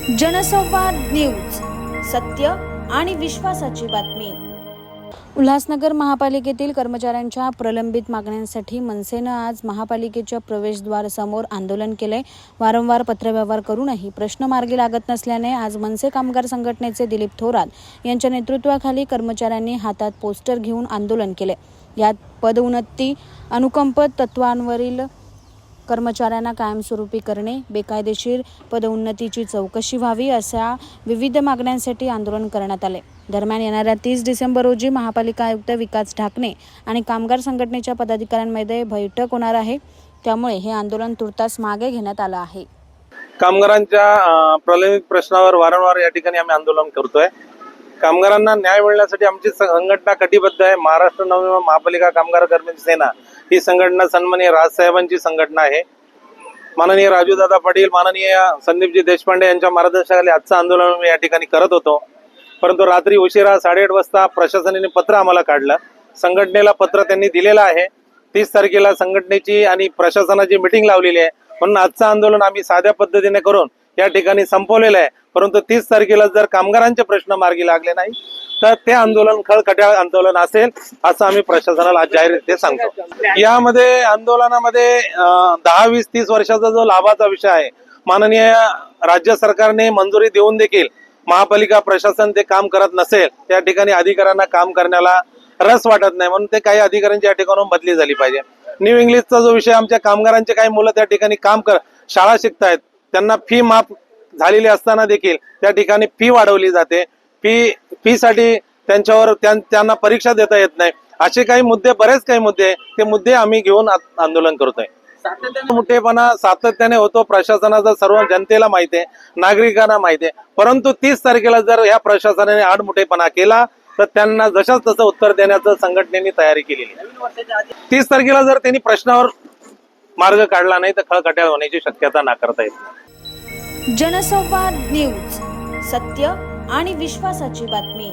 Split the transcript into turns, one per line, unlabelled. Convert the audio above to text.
जनसंवाद न्यूज, सत्य आणि विश्वासाची बातमी। उल्हासनगर महापालिकेतील कर्मचाऱ्यांच्या प्रलंबित मागण्यांसाठी मनसेनं आज महापालिकेच्या प्रवेशद्वार समोर आंदोलन केले। वारंवार पत्रव्यवहार करूनही प्रश्न मार्गी लागत नसल्याने आज मनसे कामगार संघटनेचे दिलीप थोरात यांच्या नेतृत्वाखाली कर्मचाऱ्यांनी हातात पोस्टर घेऊन आंदोलन केले। यात पदोन्नती, अनुकंप तत्वांवरील कर्मचाऱ्यांना कायमस्वरूपी करणे, बेकायदेशीर पदोन्नतीची चौकशी व्हावी अशा विविध मागण्यांसाठी आंदोलन करण्यात आले। दरम्यान येणाऱ्या 30 डिसेंबर रोजी महापालिका आयुक्त विकास ढाकणे आणि कामगार संघटनेच्या पदाधिकाऱ्यांमध्ये बैठक होणार आहे, त्यामुळे हे आंदोलन तुर्तास मागे घेण्यात आलं आहे।
कामगारांच्या प्रलंबित प्रश्नावर वारंवार या ठिकाणी आम्ही आंदोलन करतोय। कामगारांना न्याय मिळण्यासाठी आमची संघटना कटिबद्ध आहे। महाराष्ट्र नवनिर्माण महापालिका कामगार कर्मचारी सेना ही संघटना सन्माननीय राजसाहेबांची संघटना आहे। माननीय राजूदादा पाटील, माननीय संदीपजी देशपांडे यांच्या मार्गदर्शनाखाली आजचं आंदोलन मी या ठिकाणी करत होतो, परंतु रात्री उशिरा 8:30 वाजता प्रशासनाने पत्र आम्हाला काढलं। संघटनेला पत्र त्यांनी दिलेलं आहे। 30 तारखेला संघटनेची आणि प्रशासनाची मीटिंग लावलेली आहे, म्हणून आजचं आंदोलन आम्ही साध्या पद्धतीने करून या ठिकाणी संपवलेलं आहे। परंतु 30 तारखेला जर कामगारांचे प्रश्न मार्गी लागले नाही तर ते आंदोलन खळखट्याळ आंदोलन असेल असं आम्ही प्रशासनाला आज जाहीररीत्या सांगतो। यामध्ये आंदोलनामध्ये 10, 20, 30 वर्षाचा जो लाभाचा विषय आहे, माननीय राज्य सरकारने मंजुरी देऊन देखील महापालिका प्रशासन ते काम करत नसेल, त्या ठिकाणी अधिकाऱ्यांना काम करण्याला रस वाटत नाही, म्हणून ते काही अधिकाऱ्यांच्या ठिकाणाहून बदली झाली पाहिजे। न्यू इंग्लिशचा जो विषय, आमच्या कामगारांचे काही मुलं त्या ठिकाणी शाळा शिकतायत, त्यांना फी माफ झालेली असताना देखील त्या ठिकाणी फी वाढवली जाते। फी साठी त्यांच्यावर त्यांना परीक्षा देता येत नाही। असे काही मुद्दे, बरेच काही मुद्दे, ते मुद्दे आम्ही घेऊन आंदोलन करतोय। मोठेपणा सातत्याने होतो, प्रशासनाचा सर्व जनतेला माहिती आहे, नागरिकांना माहिती आहे, परंतु 30 तारखेला जर या प्रशासनाने आडमुठेपणा केला तर त्यांना जशाच तसं उत्तर देण्याचं संघटनेने तयारी केलेली आहे। 30 तारखेला जर त्यांनी प्रश्नावर मार्ग काढला नाही तर खळखट्याळ होण्याची शक्यता नाकारता येत नाही।
जनसंवाद न्यूज, सत्य आणि विश्वासाची बातमी।